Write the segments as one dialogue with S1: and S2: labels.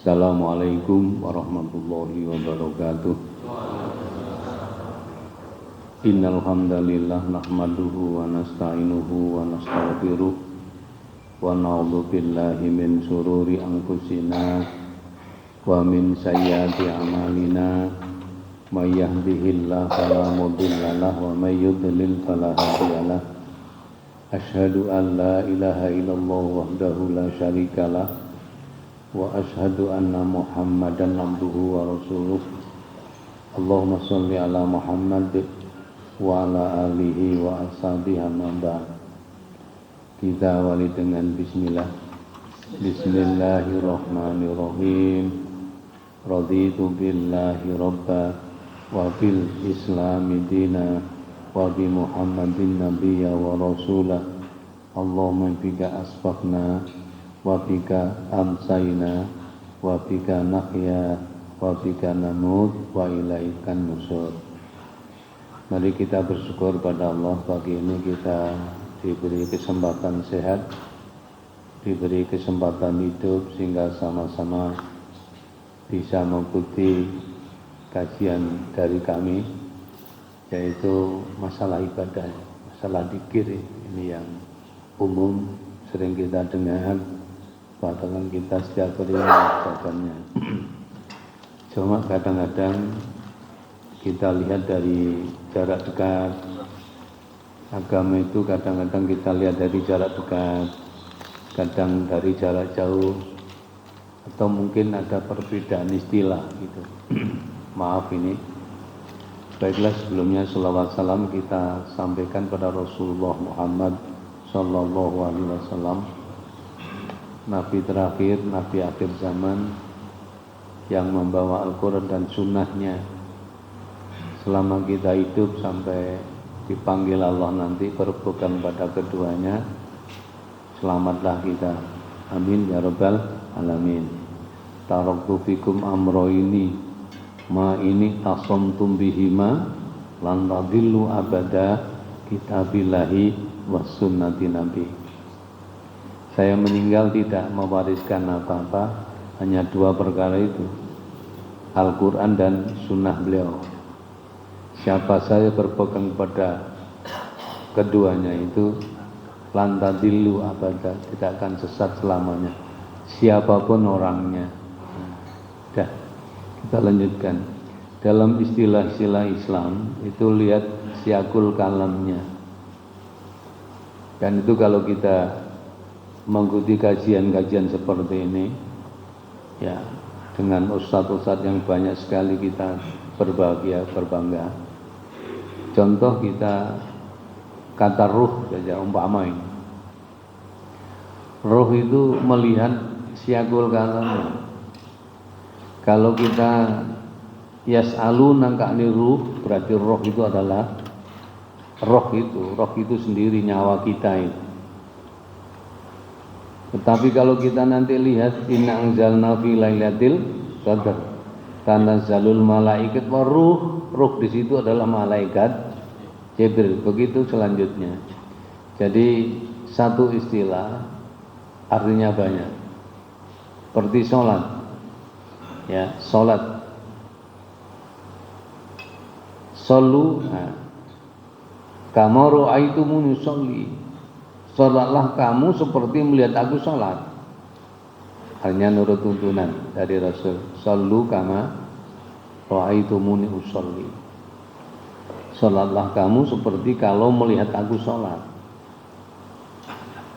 S1: Assalamualaikum warahmatullahi wabarakatuh. Innal hamdalillah nahmaduhu wa nasta'inuhu wa nastaghfiruh wa na'udzu billahi min shururi anfusina wa min sayyiati a'malina may yahdihillahu fala mudilla lahu wa may yudlil fala hadiya lahu. Asyhadu an la ilaha illallah wahdahu la syarikalah wa asyhadu anna Muhammadan abduhu wa rasuluh. Allahumma shalli ala Muhammad wa ala alihi wa ashabihi amma ba'd. Kita awali dengan bismillah. Bismillahirrahmanirrahim. Raditu billahi rabba wa bil islami dina wa bi Muhammadin nabiyya wa rasulah. Allahumma bika asbahna wa bika amsayna wa bika nahya wa bika namut wa ilaikan nusur. Mari kita bersyukur pada Allah, pagi ini kita diberi kesempatan sehat, diberi kesempatan hidup sehingga sama-sama bisa mengikuti kajian dari kami, yaitu masalah ibadah, masalah dzikir. Ini yang umum sering kita dengar, bahkan kita setiap hari mengajarkannya. Cuma kadang-kadang kita lihat dari jarak dekat. Agama itu kadang-kadang kita lihat dari jarak dekat, kadang dari jarak jauh, atau mungkin ada perbedaan istilah gitu. Maaf ini. Baiklah, sebelumnya sholawat salam kita sampaikan pada Rasulullah Muhammad Sallallahu Alaihi Wasallam, Nabi terakhir, Nabi akhir zaman, yang membawa Al-Quran dan sunnahnya selama kita hidup sampai dipanggil Allah nanti berpegang pada keduanya. Selamatlah kita, amin ya rabbal alamin. Taraktu fikum amroini ma ini tasamtum bihima lan tadillu abada kitabillahi was sunnati nabi. Saya meninggal tidak mewariskan apa-apa, hanya dua perkara itu, Al-Quran dan sunnah beliau. Siapa saya berpegang pada keduanya itu, lantadillu abada, tidak akan sesat selamanya, siapapun orangnya. Dah, kita lanjutkan. Dalam istilah-istilah Islam itu lihat siakul kalamnya. Dan itu kalau kita mengikuti kajian-kajian seperti ini, ya, dengan ustadz-ustadz yang banyak sekali kita berbahagia, berbangga. Contoh kita kata ruh saja, umpama ini. Ruh itu melihat siakul kalamnya. Kalau kita yas'aluna ka'ani ruh, berarti roh itu adalah roh itu sendiri, nyawa kita itu. Tetapi kalau kita nanti lihat inna anzalna fi lailatul qadar tanazzalul malaikat wa ruh di situ adalah malaikat Jibril. Begitu selanjutnya. Jadi satu istilah artinya banyak. Seperti sholat, ya, sholat. Shollu, kama ra'aitumuni sholli. Sholatlah kamu seperti melihat aku sholat. Hanya nurut tuntunan dari Rasul. Shollu kama ra'aitumuni usolli. Sholatlah kamu seperti kalau melihat aku sholat.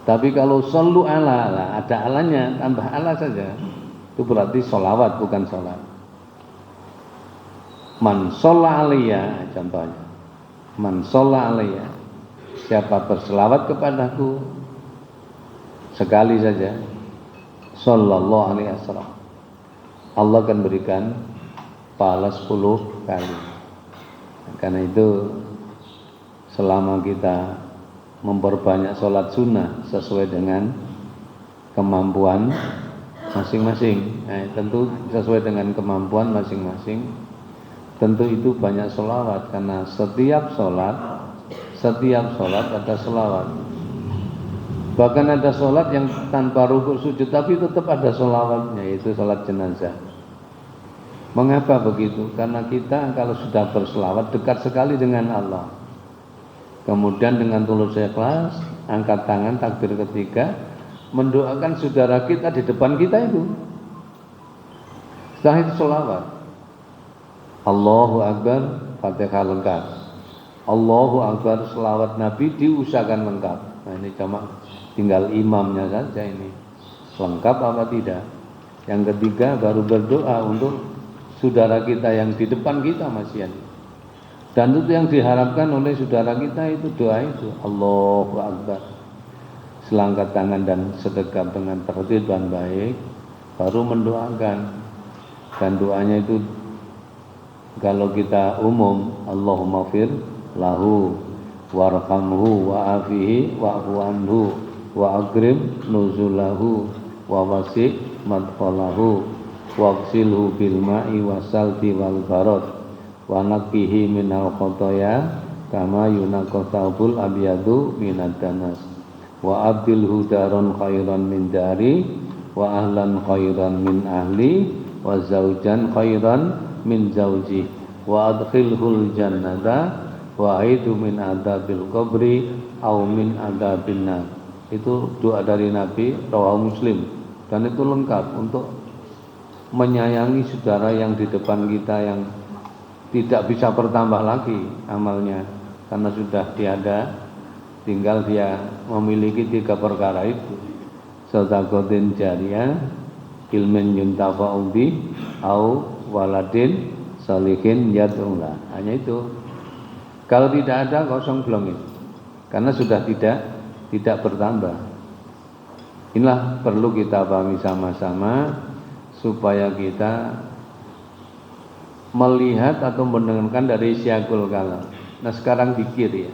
S1: Tapi kalau shollu ala, ada alanya, tambah ala saja, itu berarti sholawat, bukan sholat. Man sholla alaiya, contohnya. Man sholla alaiya, siapa berselawat kepadaku sekali saja, sallallahu alaihi wasallam, Allah akan berikan pahala 10 kali. Karena itu selama kita memperbanyak sholat sunnah sesuai dengan kemampuan masing-masing, tentu sesuai dengan kemampuan masing-masing, tentu itu banyak sholawat. Karena setiap sholat ada sholawat. Bahkan ada sholat yang tanpa rukuk sujud tapi tetap ada sholawatnya, yaitu sholat jenazah. Mengapa begitu? Karena kita kalau sudah berselawat dekat sekali dengan Allah. Kemudian dengan tulus ikhlas, angkat tangan takbir ketiga, mendoakan saudara kita di depan kita itu. Setelah itu sholawat. Allahu Akbar, Fatihah lengkap. Allahu Akbar, selawat Nabi diusahakan lengkap. Nah ini cuma tinggal imamnya saja ini. Lengkap apa tidak? Yang ketiga baru berdoa untuk saudara kita yang di depan kita masih ada. Dan itu yang diharapkan oleh saudara kita itu doa itu. Allahu Akbar. Selangkah tangan dan sedekap dengan tertib dan baik, baru mendoakan. Dan doanya itu kalau kita umum, Allahumma fir lahu warhamhu wa'afihi wa'fu anhu wa akrim nuzulahu wa wasi' madkhalahu waqsilhu bil ma'i wasalti wal barad wa naqihi minal khotoya kama yunaqatabul abyadu minad danas wa abdilhu daron khairan min dari wa ahlan khairan min ahli wa zaujan khairan min zauji wa adkhilhul jannata wa aidu min adabil qabri au min adabin nar. Itu doa dari Nabi, rawahu Muslim, dan itu lengkap untuk menyayangi saudara yang di depan kita yang tidak bisa bertambah lagi amalnya karena sudah tiada, tinggal dia memiliki 3 perkara itu: sedaqatin jariyah, ilmin yuntafa'u bi, au waladin salihin yad'ulah. Hanya itu. Kalau tidak ada, kosong belum itu. Karena sudah tidak bertambah. Inilah perlu kita pahami sama-sama supaya kita melihat atau mendengarkan dari syakul kalam. Nah sekarang zikir ya.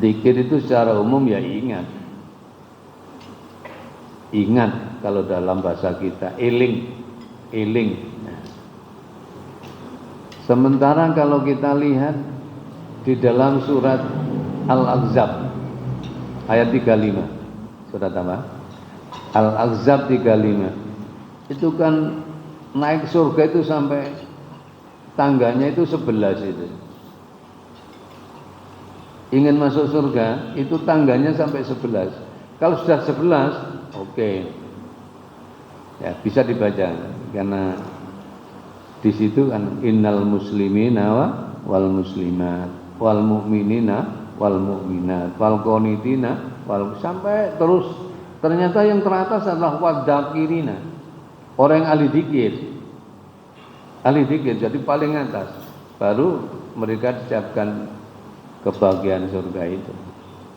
S1: Zikir itu secara umum ya ingat. Ingat kalau dalam bahasa kita, eling. Sementara kalau kita lihat di dalam surat Al-Ahzab ayat 35, surat apa? Al-Ahzab 35. Itu kan naik surga itu sampai tangganya itu 11 itu. Ingin masuk surga itu tangganya sampai 11. Kalau sudah 11, oke. Ya, bisa dibaca karena di situ kan innal muslimina wal muslimat wal mu'minina wal mu'minat wal qanitina wal sampai terus. Ternyata yang teratas adalah wadzakirina, orang yang ahli zikir jadi paling atas, baru mereka disiapkan kebahagiaan surga itu.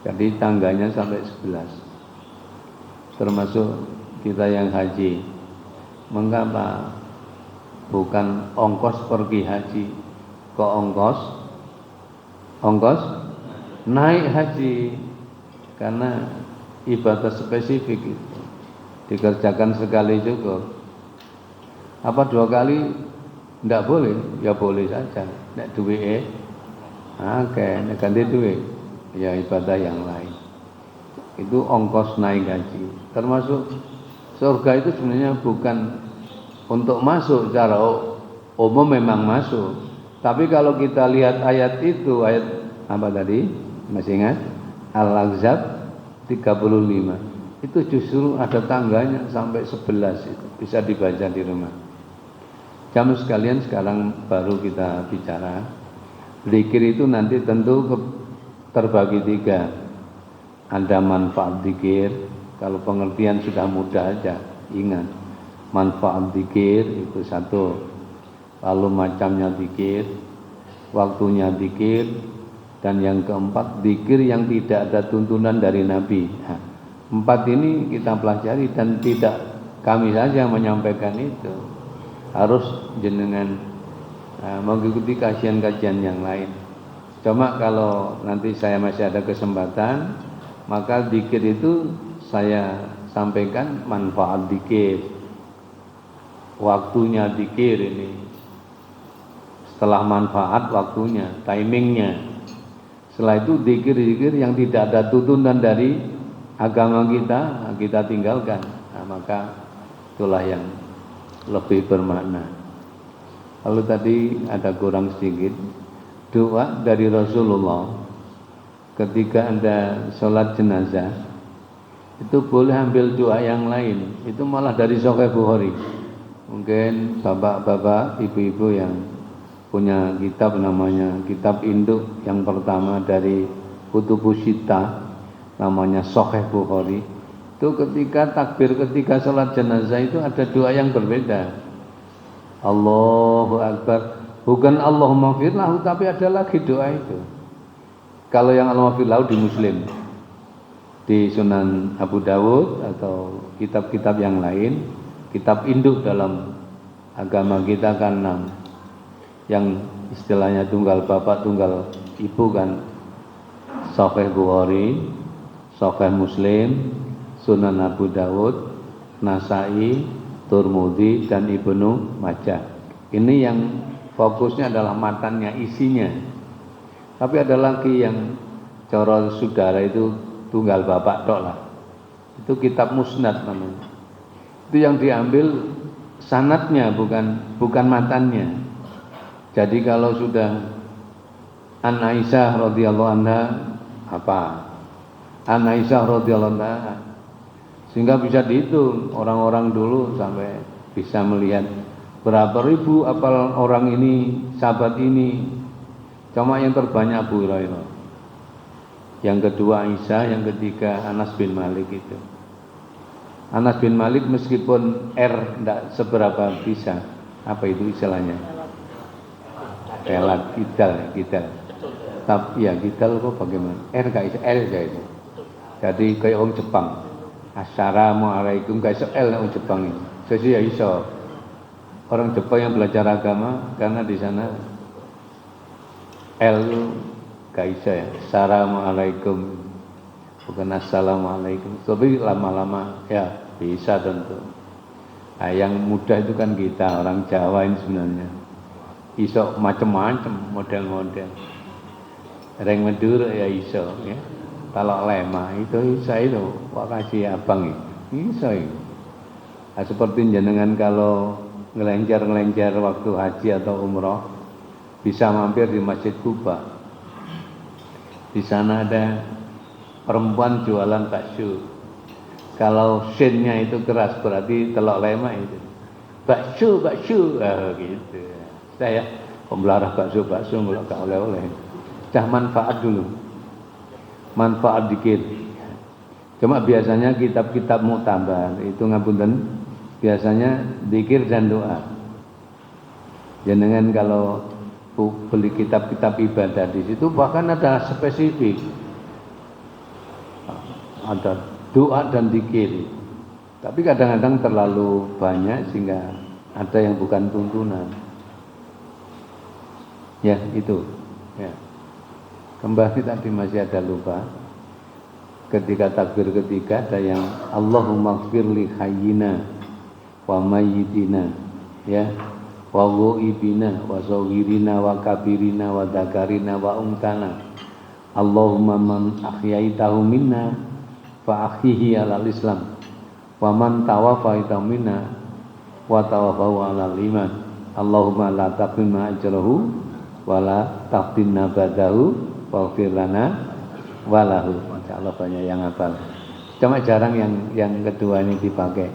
S1: Jadi tangganya sampai 11. Termasuk kita yang haji. Mengapa bukan ongkos pergi haji, kok ongkos naik haji? Karena ibadah spesifik itu dikerjakan sekali cukup. Apa 2 kali tidak boleh? Ya boleh saja. Nek duit nek ganti duit ya ibadah yang lain. Itu ongkos naik haji. Termasuk surga itu sebenarnya bukan untuk masuk secara umum, memang masuk. Tapi kalau kita lihat ayat itu, ayat apa tadi? Masih ingat? Al-Ahzab 35. Itu justru ada tangganya sampai 11 itu. Bisa dibaca di rumah. Jamaah sekalian, sekarang baru kita bicara. Zikir itu nanti tentu terbagi 3. Ada manfaat zikir. Kalau pengertian sudah mudah aja, ingat. Manfaat zikir itu 1. Lalu macamnya zikir, waktunya zikir, dan yang keempat zikir yang tidak ada tuntunan dari Nabi. 4 ini kita pelajari dan tidak kami saja menyampaikan itu. Harus jenengan mengikuti kajian-kajian yang lain. Cuma kalau nanti saya masih ada kesempatan, maka zikir itu saya sampaikan manfaat zikir. Waktunya zikir ini, setelah manfaat waktunya, timingnya. Setelah itu zikir-zikir yang tidak ada tuntunan dari agama kita tinggalkan. Nah, maka itulah yang lebih bermakna. Lalu tadi ada kurang sedikit doa dari Rasulullah ketika ada sholat jenazah, itu boleh ambil doa yang lain. Itu malah dari Sahih Bukhari. Mungkin bapak-bapak, ibu-ibu yang punya kitab namanya kitab induk yang pertama dari Kutubus Sittah, namanya Sahih Bukhari. Itu ketika takbir ketika sholat jenazah itu ada doa yang berbeda. Allahu Akbar, bukan Allahumma firlahu, tapi ada lagi doa itu. Kalau yang Allahumma firlahu di Muslim, di Sunan Abu Dawud atau kitab-kitab yang lain, kitab induk dalam agama kita kan 6. Yang istilahnya tunggal bapak tunggal ibu kan Sahih Bukhari, Sahih Muslim, Sunan Abu Dawud, Nasai, Turmudi, dan Ibnu Majah. Ini yang fokusnya adalah matannya, isinya. Tapi ada lagi yang cara saudara itu tunggal bapak tok lah. Itu kitab musnad namanya. Itu yang diambil sanadnya, bukan matannya. Jadi kalau sudah An Aisyah radhiyallahu anha apa? An Aisyah radhiyallahu anha, sehingga bisa dihitung orang-orang dulu sampai bisa melihat berapa ribu apal orang ini, sahabat ini. Cuma yang terbanyak Abu Hurairah. Yang kedua Aisyah, yang ketiga Anas bin Malik itu. Anas bin Malik meskipun tidak seberapa bisa. Apa itu istilahnya? Relat Gidal. Tapi ya Gidal kok bagaimana? Gak iso L ya itu. Jadi kayak orang Jepang. Assalamualaikum gak iso L orang Jepang itu. Jadi ya iso. Orang Jepang yang belajar agama karena di sana L gak iso ya. Assalamualaikum bukan assalamualaikum. Tapi lama-lama ya bisa tentu. Nah, yang mudah itu kan kita orang Jawa ini sebenarnya. Iso macam-macam model-model. Reng Madura ya iso ya. Kalau lemah itu iso itu. Wak kasih abang itu. Iso itu. Nah, seperti jenengan kalau ngelenjar-ngelenjar waktu haji atau umroh bisa mampir di Masjid Kuba. Di sana ada perempuan jualan bakso. Kalau sinnya itu keras berarti telok lemah itu. Bakso, gitu. Saya pembelarah bakso mulai gak oleh-oleh. Cah manfaat dulu. Manfaat dikit. Cuma biasanya kitab-kitab muktabar itu ngapunten, biasanya zikir dan doa. Jenengan kalau beli kitab-kitab ibadah di situ bahkan ada spesifik. Ada doa dan zikir. Tapi kadang-kadang terlalu banyak sehingga ada yang bukan tuntunan. Ya itu ya. Kembali tadi masih ada lupa. Ketika takbir ketiga ada yang Allahumma ighfir li hayyina wa mayyitina ya wa ghaibina wa saghirina wa kabirina wa dzakarina wa untana. Allahumma man ahyaitahu minna fa ahyihi alal islam wa man tawaffaitahu minna wa tawaffahu alal iman. Allahumma la taqimna ajrahu wala taftinna badahu waghfir lana walahu. Insyaallah banyak yang hafal. Cuma jarang yang kedua ini dipakai.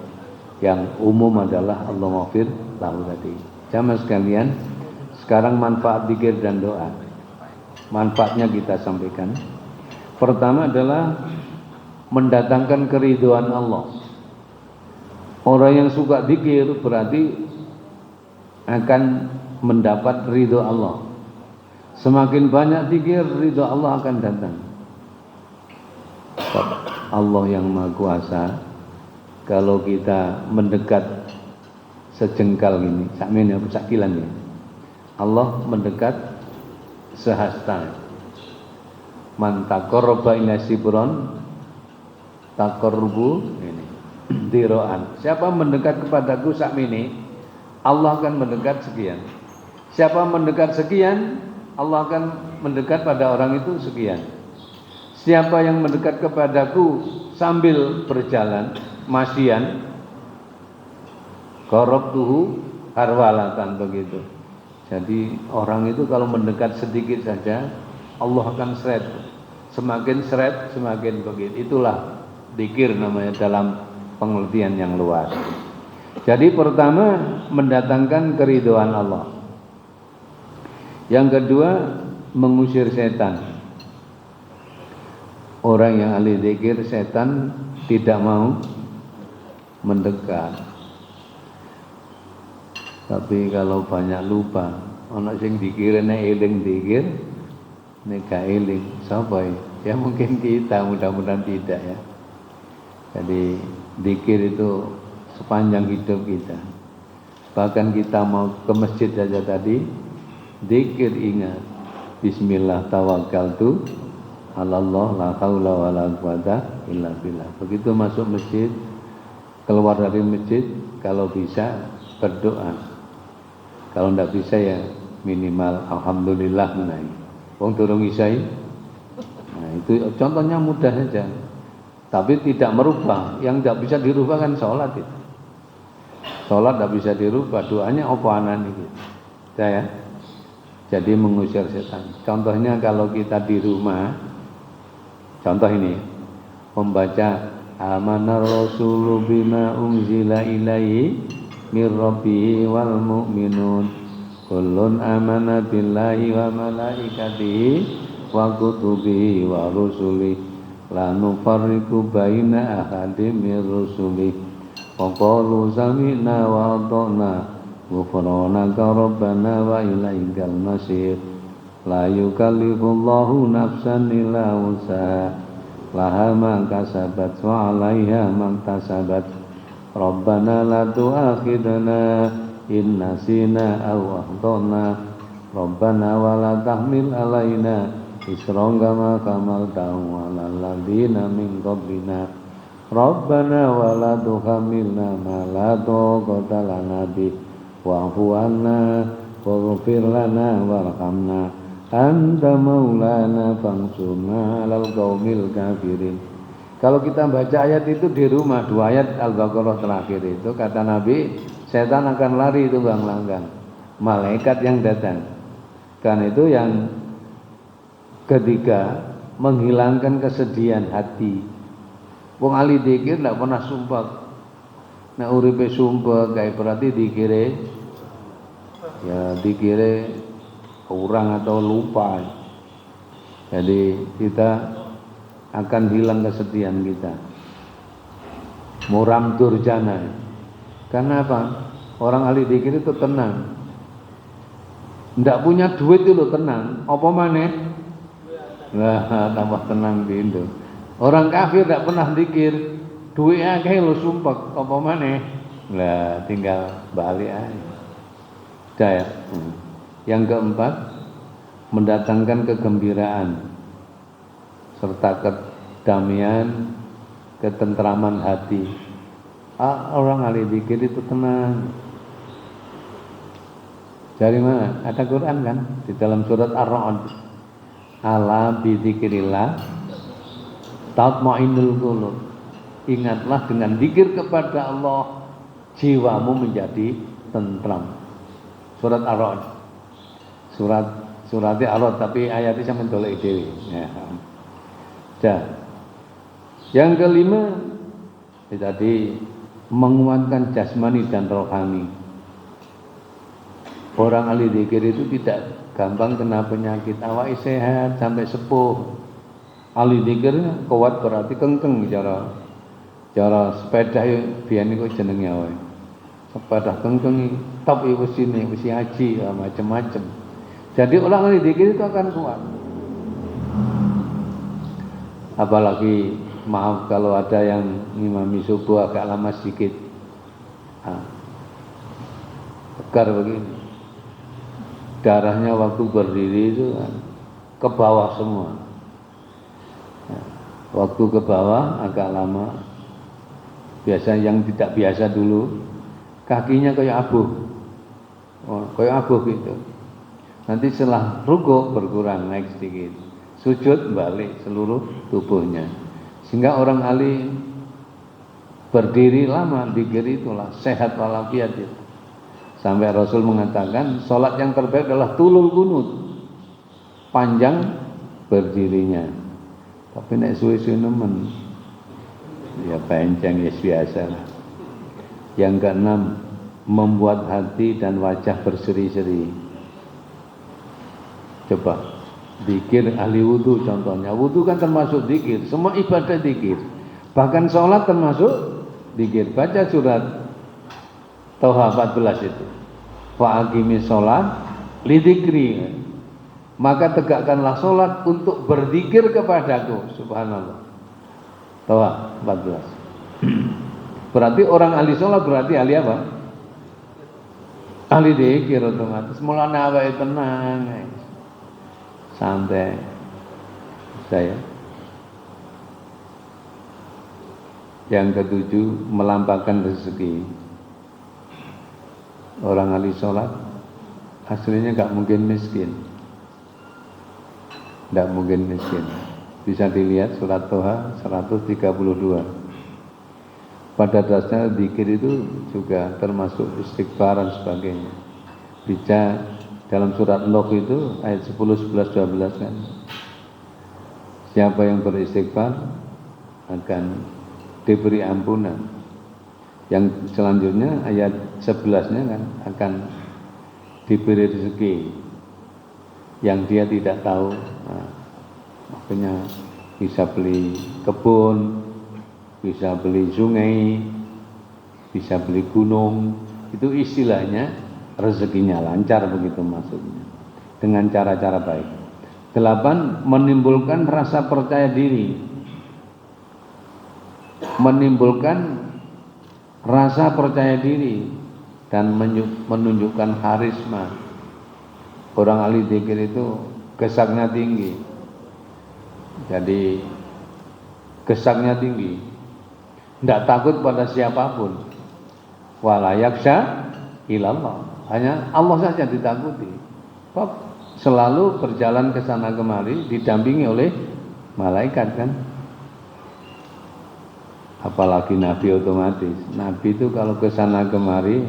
S1: Yang umum adalah Allahumma ighfir lahu tadi. Jamaah sekalian, sekarang manfaat zikir dan doa. Manfaatnya kita sampaikan. Pertama adalah mendatangkan keridhaan Allah. Orang yang suka zikir berarti akan mendapat ridho Allah. Semakin banyak zikir, ridho Allah akan datang. Allah yang Maha Kuasa, kalau kita mendekat sejengkal ini, sakmene apa sakilan ya. Allah mendekat sehasta. Man taqarraba ila sibron taqarrubu ini diroan. Siapa mendekat kepadaku sakmene, Allah akan mendekat sekian. Siapa mendekat sekian, Allah akan mendekat pada orang itu sekian. Siapa yang mendekat kepadaku sambil berjalan, masyian, qarabtuhu harwalatan, begitu. Jadi orang itu kalau mendekat sedikit saja, Allah akan seret. Semakin seret, semakin begitu. Itulah dzikir namanya dalam pengertian yang luas. Jadi pertama, mendatangkan keridhaan Allah. Yang kedua, mengusir setan. Orang yang ahli dzikir, setan tidak mau mendekat. Tapi kalau banyak lupa, ana sing dikira nek eling dzikir, nek gak eling sapa ya? Ya mungkin kita, mudah-mudahan tidak ya. Jadi dzikir itu sepanjang hidup kita. Bahkan kita mau ke masjid saja tadi, dzikir ingat bismillah tawakkaltu 'alallah la haula wala quwata illa billah. Begitu masuk masjid, keluar dari masjid, kalau bisa berdoa. Kalau tidak bisa ya minimal alhamdulillah menaik. Wong durung isai. Nah, itu contohnya mudah saja. Tapi tidak merubah. Yang tidak bisa dirubah kan sholat itu. Sholat tidak bisa dirubah. Doanya apa anan itu. Ya. Jadi mengusir setan. Contohnya kalau kita di rumah, contoh ini, membaca amanar rasulu bima unzila ilaihi mir rabbihi wal mu'minun kullun amana billahi wa malaikatihi wa kutubihi wa rusulihi la nufarriqu baina ahadin mir rusulihi wa qalu sami'na wa ata'na ghufranaka rabbana wa ilaikal masir la yukallifullahu nafsan illa wus'aha laha ma kasabat wa 'alaiha ma iktasabat rabbana la tu'akhidna in nasina aw akhtana rabbana wa la tahmil 'alaina isran kama hamaltahu 'alal ladzina min qablina rabbana wa la tuhammilna ma la taqata lana bih wa'fu 'anna waghfir lana warhamna anta maulana fansurna 'alal qaumil kafirin. Kalau kita baca ayat itu di rumah, 2 ayat Al-Baqarah terakhir itu, kata Nabi, setan akan lari itu langgang, malaikat yang datang. Karena itu yang ketiga, menghilangkan kesedihan hati. Wong ahli dzikir tidak pernah sumpah. Nek uripe sumpah kayak berarti dikire kurang atau lupa. Jadi kita akan hilang kesedihan kita. Muram durjana. Karena apa? Orang ahli dzikir itu tenang. Ndak punya duit itu tenang. Apa maneh? Lah tambah tenang gitu. Orang kafir ndak pernah dzikir, duit akeh lho sumpek, apa maneh? Lah tinggal balik aja. Dah ya. Yang keempat, mendatangkan kegembiraan serta kedamaian, ketentraman hati. Orang ahli dzikir itu tenang. Dari mana? Ada Quran kan di dalam surat Ar-Ra'd. Ala bi dzikrillah tatma'innul qulub. Ingatlah dengan zikir kepada Allah jiwamu menjadi tentram. Surat Ar-Ra'd. Suratnya Ar-Ra'd tapi ayatnya sampeyan dolek dhewe. Ya. Yang kelima tadi menguatkan jasmani dan rohani. Orang ahli dzikir itu tidak gampang kena penyakit, awake sehat sampai sepuh. Ahli dzikir kuat berarti kengkeng cara sepeda biyen niku jenenge wae. Sepeda kengkeng tapi wis haji macam-macam. Jadi orang ahli dzikir itu akan kuat. Apalagi maaf kalau ada yang ngimami subuh agak lama sedikit, tegar begini, darahnya waktu berdiri itu ke bawah semua. Waktu ke bawah agak lama. Biasa yang tidak biasa dulu, kakinya kayak abuh gitu. Nanti setelah rukuk berkurang, naik sedikit. Sujud balik seluruh tubuhnya. Sehingga orang ahli berdiri lama, zikir itulah sehat walafiat itu. Sampai Rasul mengatakan sholat yang terbaik adalah tulul kunut, panjang berdirinya. Tapi nek suwe-suwe nemen ya panjang ya biasa lah. Yang keenam, membuat hati dan wajah berseri-seri. Coba zikir ahli wudu contohnya. Wudu kan termasuk zikir, semua ibadah zikir. Bahkan sholat termasuk zikir. Baca surat Toha 14 itu. Fa'aqimi sholat lidzikri. Maka tegakkanlah sholat untuk berzikir kepadaku. Subhanallah. Toha 14. Berarti orang ahli sholat berarti ahli apa? Ahli zikir otomatis. Mulanya awake tenang. Santai. Saya. Yang ketujuh, melampaukan rezeki. Orang ahli sholat aslinya gak mungkin miskin. Gak mungkin miskin. Bisa dilihat surat Toha 132. Pada dasarnya zikir itu juga termasuk istighfar dan sebagainya. Baca dalam surat Nuh itu ayat 10, 11, 12 kan. Siapa yang beristighfar akan diberi ampunan. Yang selanjutnya ayat 11-nya kan akan diberi rezeki yang dia tidak tahu. Nah, makanya bisa beli kebun, bisa beli sungai, bisa beli gunung. Itu istilahnya rezekinya lancar begitu maksudnya. Dengan cara-cara baik. 8, menimbulkan rasa percaya diri. Menimbulkan rasa percaya diri dan menunjukkan karisma. Orang ahli zikir itu gesaknya tinggi. Jadi gesaknya tinggi. Tidak takut pada siapapun. Wala yaksha ilallah. Hanya Allah saja ditakuti. Selalu berjalan ke sana kemari didampingi oleh malaikat kan. Apalagi Nabi otomatis. Nabi itu kalau ke sana kemari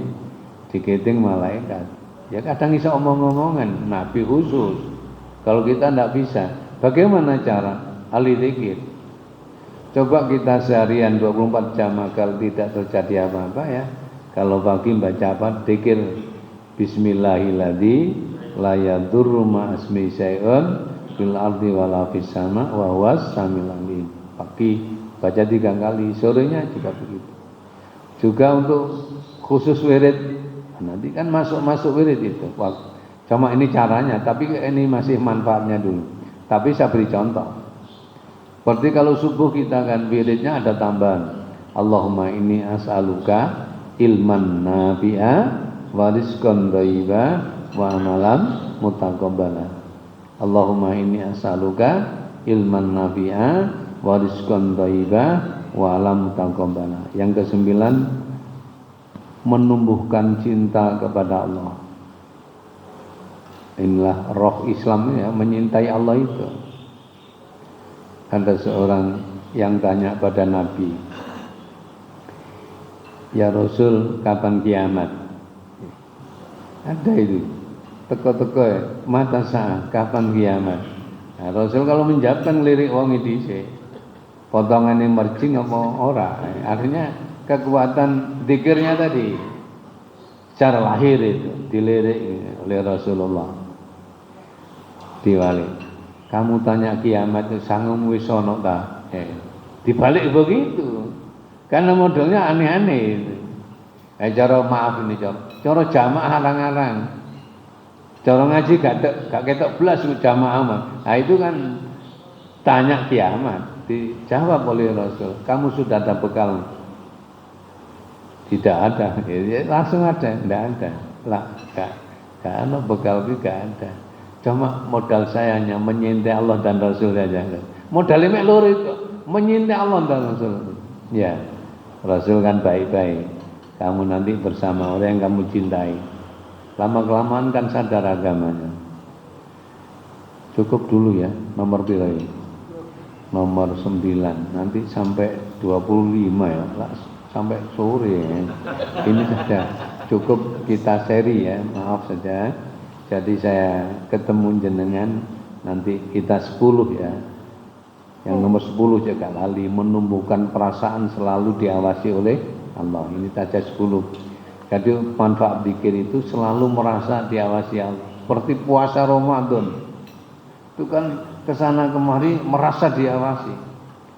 S1: diketing malaikat. Ya kadang bisa omong-omongan. Nabi khusus. Kalau kita tidak bisa. Bagaimana cara? Ahli zikir. Coba kita seharian 24 jam agar tidak terjadi apa-apa ya. Kalau pagi baca apa? Zikir Bismillahilladzi la yadurru ma'asmi syai'un fil ardi wala fis sama wa huwas samiul alim. Pagi baca 3 kali, sorenya juga begitu. Juga untuk khusus wirid, nanti kan masuk wirid itu. Wah, cuma ini caranya, tapi ini masih manfaatnya dulu. Tapi saya beri contoh. Seperti kalau subuh kita kan wiridnya ada tambahan. Allahumma inni as'aluka ilman nafi'a wa rizqan thayyiba wa amalan mutaqabbala. Allahumma inni as'aluka ilman nafi'a wa rizqan thayyiba wa alam mutaqabbala. Yang ke-9, menumbuhkan cinta kepada Allah. Inilah roh Islam ya, menyintai Allah itu. Ada seorang yang tanya pada Nabi, ya Rasul, kapan kiamat? Ada itu. Teko-teko ya, mata sah, kapan kiamat? Nah, Rasul kalau menjawab kan lirik wong dhisik. Potongannya mercing apa ora? Artinya kekuatan zikirnya tadi secara lahir itu dilirik oleh Rasulullah. Diwali. Kamu tanya kiamat itu sanggup wis ono ta? Dibalik begitu. Karena modelnya aneh-aneh itu. Cara maaf ini cara jamaah arang-arang. Cara ngaji gak ketok blas jamaah mah. Nah itu kan tanya kiamat. Dijawab oleh Rasul, kamu sudah ada bekal? Tidak ada. Ya, langsung ada, tidak ada. Lah, gak ada bekal juga ada. Cuma modal saya hanya menyintai Allah dan Rasul saja. Modalnya mek loro itu, menyintai Allah dan Rasul. Ya, Rasul kan baik-baik. Kamu nanti bersama orang yang kamu cintai. Lama-kelamaan kan sadar agamanya. Cukup dulu ya, nomor pira ya? Nomor 9, nanti sampai 25 ya, sampai sore ya. Ini saja, cukup kita seri ya, maaf saja. Jadi saya ketemu jenengan, nanti kita 10 ya. Yang nomor 10 jaga lali, menumbuhkan perasaan selalu diawasi oleh Allah. Ini saja 10. Jadi manfaat zikir itu selalu merasa diawasi Allah. Seperti puasa Ramadan. Itu kan kesana kemari merasa diawasi.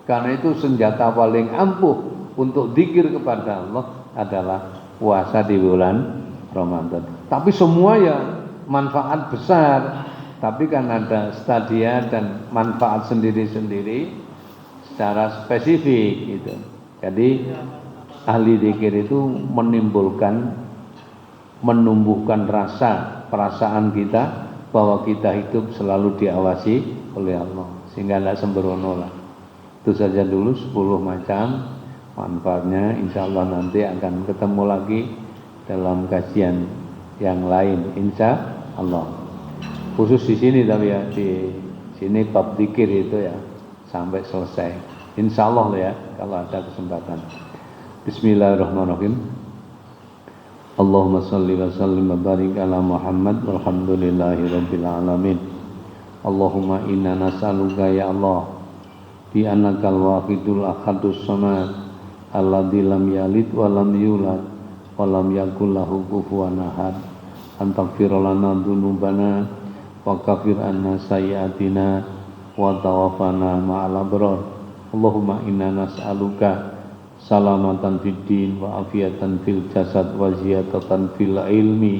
S1: Karena itu senjata paling ampuh untuk zikir kepada Allah adalah puasa di bulan Ramadan. Tapi semua ya manfaat besar, tapi kan ada stadia dan manfaat sendiri-sendiri secara spesifik gitu. Jadi ahli zikir itu menumbuhkan perasaan kita bahwa kita hidup selalu diawasi oleh Allah, sehingga tidak sembrono lah. Itu saja dulu 10 macam manfaatnya. Insya Allah nanti akan ketemu lagi dalam kajian yang lain, insya Allah. Khusus di sini tapi ya, di sini bab zikir itu ya sampai selesai. Insya Allah ya, kalau ada kesempatan. Bismillahirrahmanirrahim. Allahumma salli wa sallim wa barik ala Muhammad walhamdulillahi rabbil alamin. Allahumma inna nas'aluka ya Allah bi annakal wahidul ahadus samad alladzi lam yalid wa lam yulad wa lam yakul lahu kufuwan ahad an taghfir lana dzunubana wa kafir anna sayyi'atina wa tawaffana ma'al abrar. Allahumma inna nas'aluka salamatan fid din wa afiatan fil jasad wa ziyadatan fil ilmi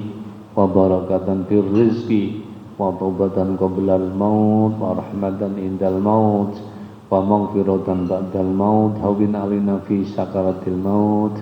S1: wa barakatan fil rizqi wa taubatan qablal maut wa rahmatan indal maut wa maghfiratan ba'dal maut hawin alina fi sakaratil maut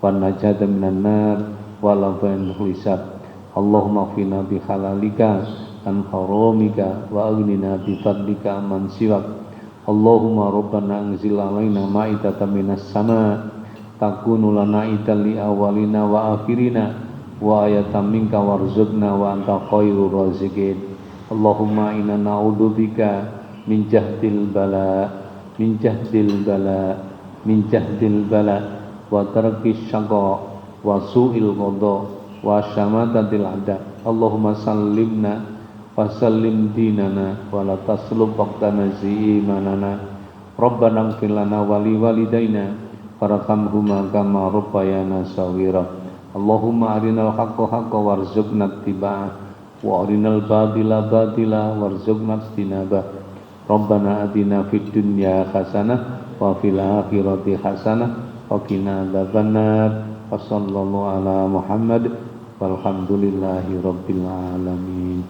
S1: wa najatan minan nar wa lafain hisab. Allahumma qina bi halalika an haramika wa aghnina bi fadlika man siwak. Allahumma rabbana anzil alaina ma'idatan minas sama' takunu lana idan li awalina wa akhirina wa ayatan minka warzuqna wa anta khairur raziqin. Allahumma inna na'udzubika min jahdil bala wa tarkis syaqa wa su'il qada wa syamatatil ada. Allahumma sallimna wasallim dinana wa la taslub waqtana imanana. Rabbana ighfir lana wa li walidaina warhamhuma kama rabbayana shaghira. Allahumma arinal haqqa haqqan warzuqna ittiba'ah wa arinal batila batila warzuqna ijtinabah. Rabbana atina fid dunya hasanah wa fil akhirati hasanah wa qina adzabannar. Wa sallallahu ala Muhammad walhamdulillahi rabbil alamin.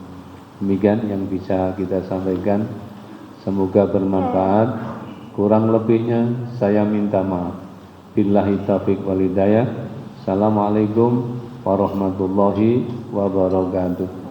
S1: Demikian yang bisa kita sampaikan, semoga bermanfaat. Kurang lebihnya saya minta maaf. Billahi taufiq wal hidayah. Assalamualaikum warahmatullahi wabarakatuh.